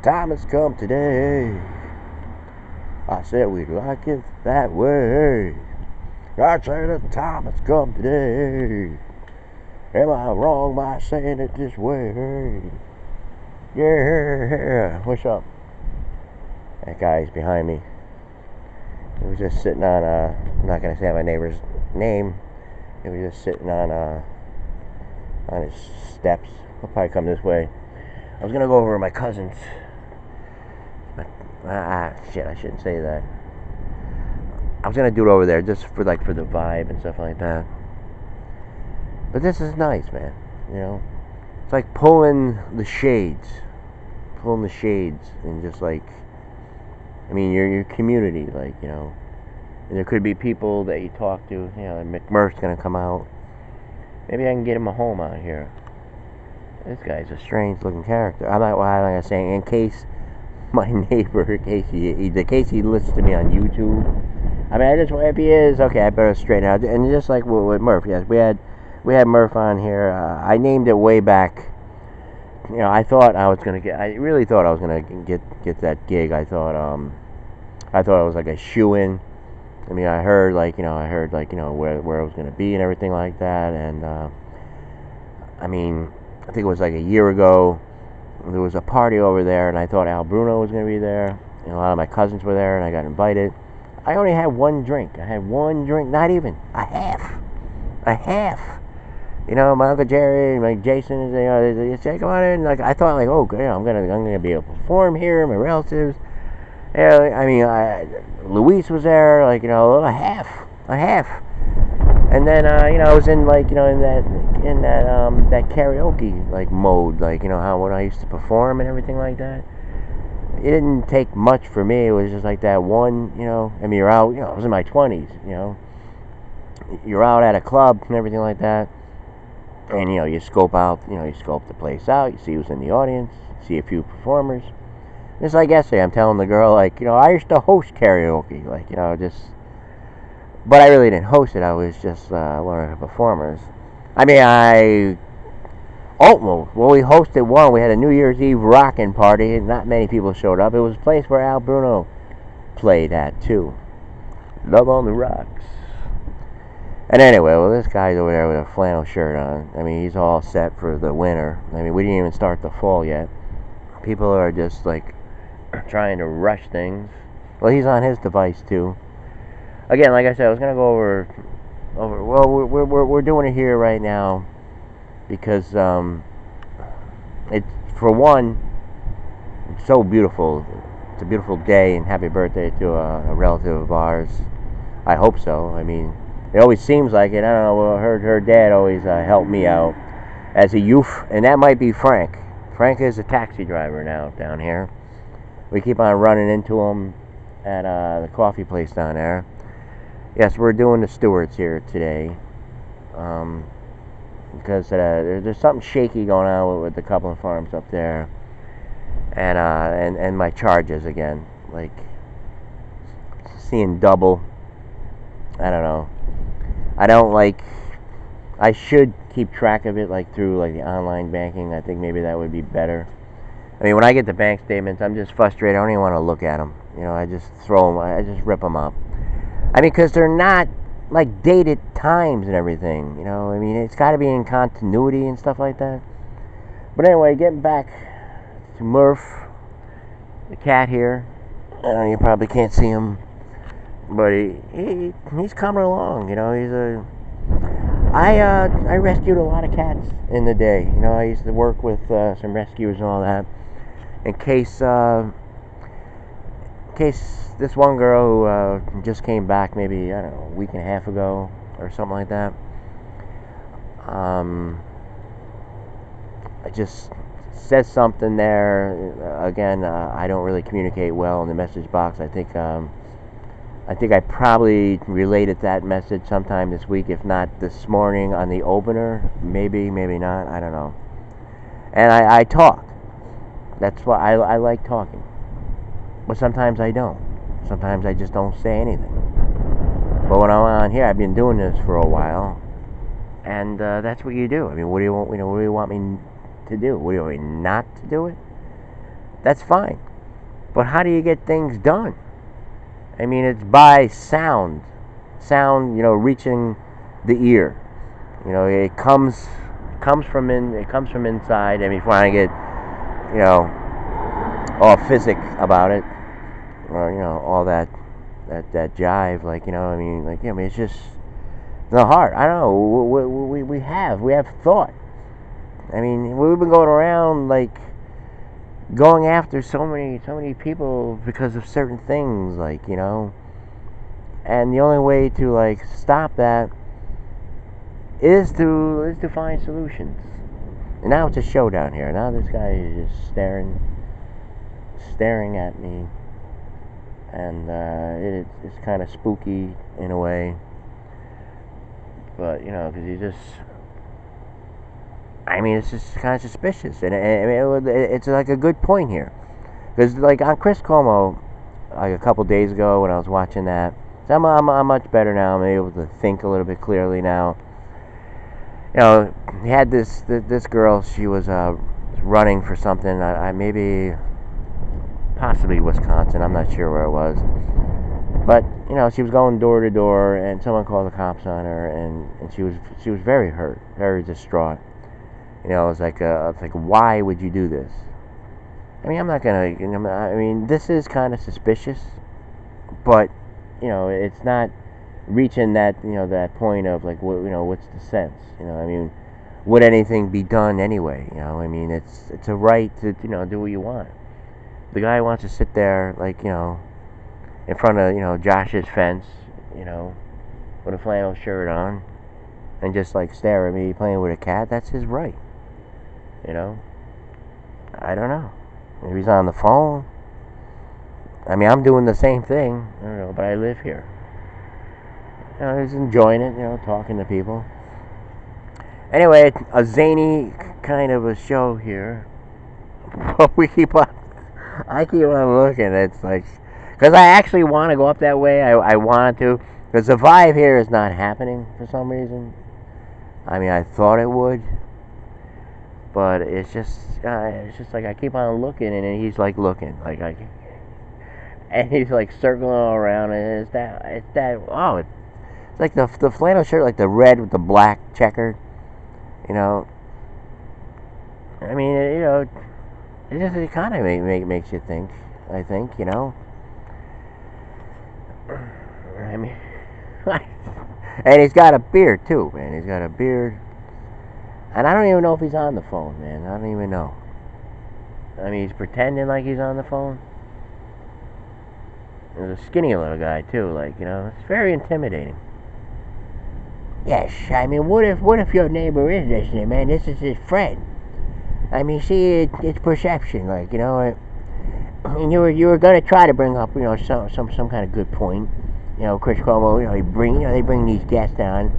time has come today. I said we'd like it that way. I said the time has come today. Am I wrong by saying it this way? Yeah. What's up? That guy's behind me. He was just sitting on, I'm not going to say my neighbor's name. He was just sitting on his steps. He'll probably come this way. I was going to go over to my cousin's. But, shit, I shouldn't say that. I was going to do it over there just for the vibe and stuff like that. But this is nice, man. You know? It's like pulling the shades. And just like, I mean, your community, like, you know. And there could be people that you talk to, you know, McMurph's going to come out. Maybe I can get him a home out here. This guy's a strange looking character. I'm not going to say, in case my neighbor, in case he listens to me on YouTube. I mean, if he is, okay, I better straighten out. And just like with Murph, yes, we had Murph on here. I named it way back. You know, I really thought I was gonna get that gig. I thought it was like a shoe-in. I mean, I heard where I was gonna be and everything like that. And I mean, I think it was like a year ago. There was a party over there, and I thought Al Bruno was gonna be there. And a lot of my cousins were there, and I got invited. I only had one drink. Not even a half. You know, my Uncle Jerry, my Jason, they say, come on in. Like, I thought, like, oh, I'm gonna be able to perform here. My relatives. Yeah, I mean, Luis was there. Like, you know, a half. And then, you know, I was in like, you know, in that karaoke like mode, like, you know, how when I used to perform and everything like that. It didn't take much for me. It was just like that one, you know. I mean, you're out. You know, I was in my 20s. You know, you're out at a club and everything like that. And, you know, you scope the place out, you see who's in the audience, see a few performers. It's like yesterday, I'm telling the girl, like, you know, I used to host karaoke, like, you know, but I really didn't host it, I was just one of the performers. I mean, we hosted one, we had a New Year's Eve rockin' party, and not many people showed up. It was a place where Al Bruno played at, too. Love on the Rocks. And anyway, well, this guy's over there with a flannel shirt on. I mean, he's all set for the winter. I mean, we didn't even start the fall yet. People are just, like, trying to rush things. Well, he's on his device, too. Again, like I said, I was going to go over... Well, we're doing it here right now because, for one, it's so beautiful. It's a beautiful day, and happy birthday to a relative of ours. I hope so. I mean... It always seems like it. I don't know. Her dad always helped me out as a youth, and that might be Frank. Frank is a taxi driver now down here. We keep on running into him at the coffee place down there. Yes, we're doing the Stewarts here today because there's something shaky going on with a couple of farms up there, and my charges again, like seeing double. I don't know. I should keep track of it like through like the online banking. I think maybe that would be better. I mean, when I get the bank statements, I'm just frustrated. I don't even want to look at them. You know, I just throw them. I just rip them up. I mean, because they're not like dated times and everything. You know, I mean, it's got to be in continuity and stuff like that. But anyway, getting back to Murph, the cat here. I know you probably can't see him. But he's coming along, you know. I rescued a lot of cats in the day. You know, I used to work with some rescuers and all that. In case this one girl who just came back maybe, I don't know, a week and a half ago or something like that. I just said something there. Again, I don't really communicate well in the message box. I think I probably related that message sometime this week, if not this morning on the opener. Maybe not. I don't know. And I talk. That's why I like talking. But sometimes I don't. Sometimes I just don't say anything. But when I'm on here, I've been doing this for a while, and that's what you do. I mean, what do you want? What do you want me to do? What do you want me not to do it? That's fine. But how do you get things done? I mean, it's by sound. Sound, reaching the ear. It comes from inside. I mean, if you want to get, you know, all physic about it, or all that jive, it's just the heart. I don't know. We have thought. I mean, we've been going around going after so many people because of certain things, and the only way to stop that is to find solutions. And now it's a showdown here. Now this guy is just staring at me, and it's kind of spooky in a way. But because it's just kind of suspicious, and it's like a good point here, because on Chris Cuomo, a couple days ago when I was watching that, so I'm much better now. I'm able to think a little bit clearly now. He had this girl. She was running for something. Maybe possibly Wisconsin. I'm not sure where it was. But she was going door to door, and someone called the cops on her, and she was very hurt, very distraught. It's like why would you do this? I mean, I'm not gonna. I mean, this is kind of suspicious, but it's not reaching that that point of what's the sense? I mean, would anything be done anyway? I mean, it's a right to do what you want. The guy wants to sit there in front of Josh's fence, with a flannel shirt on, and just stare at me playing with a cat. That's his right. I don't know. Maybe he's on the phone. I mean, I'm doing the same thing. I don't know, but I live here. He's enjoying it. Talking to people. Anyway, a zany kind of a show here. But I keep on looking. It's because I actually want to go up that way. I want to. Because the vibe here is not happening for some reason. I mean, I thought it would. But it's just I keep on looking, and he's looking, and he's circling all around, and it's the flannel shirt, the red with the black checkered, I mean, it kind of makes you think. I think, I mean, and he's got a beard too, man. He's got a beard. And I don't even know if he's on the phone, man. I don't even know. I mean, he's pretending like he's on the phone. There's a skinny little guy, too. It's very intimidating. Yes, I mean, what if your neighbor is listening, man? This is his friend. I mean, see, it's perception, and you were gonna try to bring up, some kind of good point. Chris Cuomo, they bring these guests on.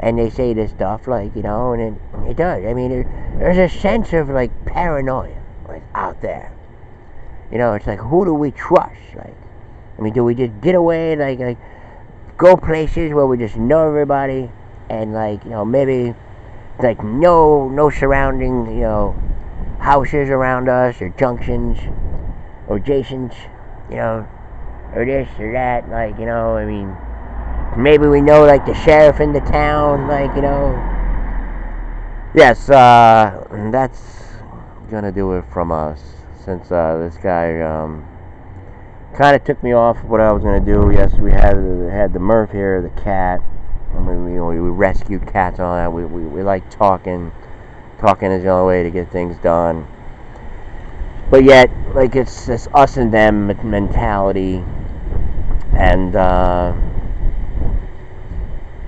And they say this stuff, and it does. I mean, there's a sense of, paranoia, out there. It's who do we trust? I mean, do we just get away, go places where we just know everybody, and, maybe, no surrounding, houses around us, or junctions, or adjacent, or this or that, I mean, maybe we know, the sheriff in the town, Yes, that's gonna do it from us, since this guy kind of took me off what I was gonna do. Yes, we had the Murph here, the cat. I mean, we rescued cats and all that. We like talking. Talking is the only way to get things done. But yet, it's this us and them mentality, and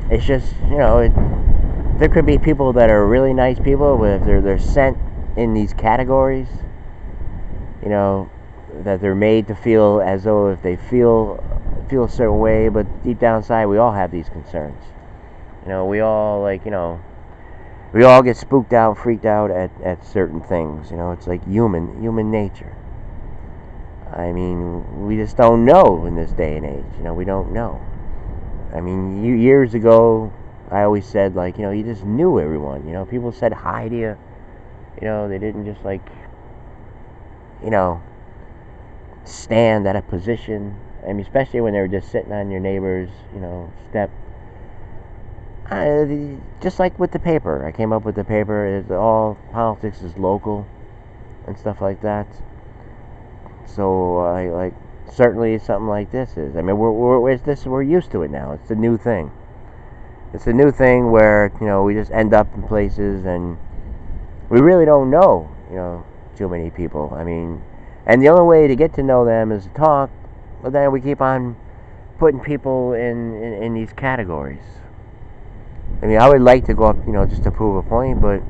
it's just, there could be people that are really nice people, but if they're sent in these categories, that they're made to feel as though if they feel a certain way, but deep down inside we all have these concerns. We all we all get spooked out, freaked out at certain things. It's human nature. I mean, we just don't know in this day and age. We don't know. I mean, years ago, I always said, you just knew everyone. People said hi to you. They didn't just, you know, stand at a position. I mean, especially when they were just sitting on your neighbor's, step. Just like with the paper, I came up with the paper. It's all politics is local and stuff like that. So I like certainly something like this is. I mean, we're used to it now. It's a new thing. It's a new thing where we just end up in places and we really don't know too many people. I mean, and the only way to get to know them is to talk. But then we keep on putting people in these categories. I mean, I would like to go up, just to prove a point, but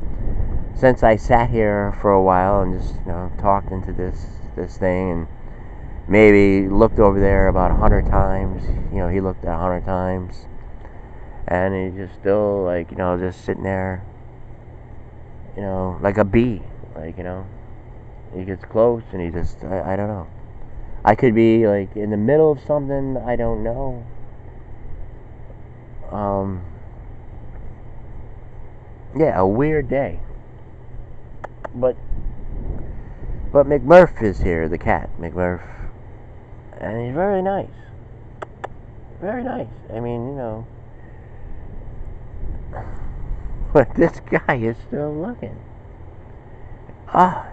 since I sat here for a while and just, talked into this thing and maybe looked over there about 100 times, he looked at 100 times, and he just still, like, just sitting there, like a bee, like, he gets close and he just, I don't know. I could be, like, in the middle of something, I don't know. Yeah, a weird day. But McMurph is here, the cat, McMurph. And he's very nice. Very nice. I mean, but this guy is still looking. Ah,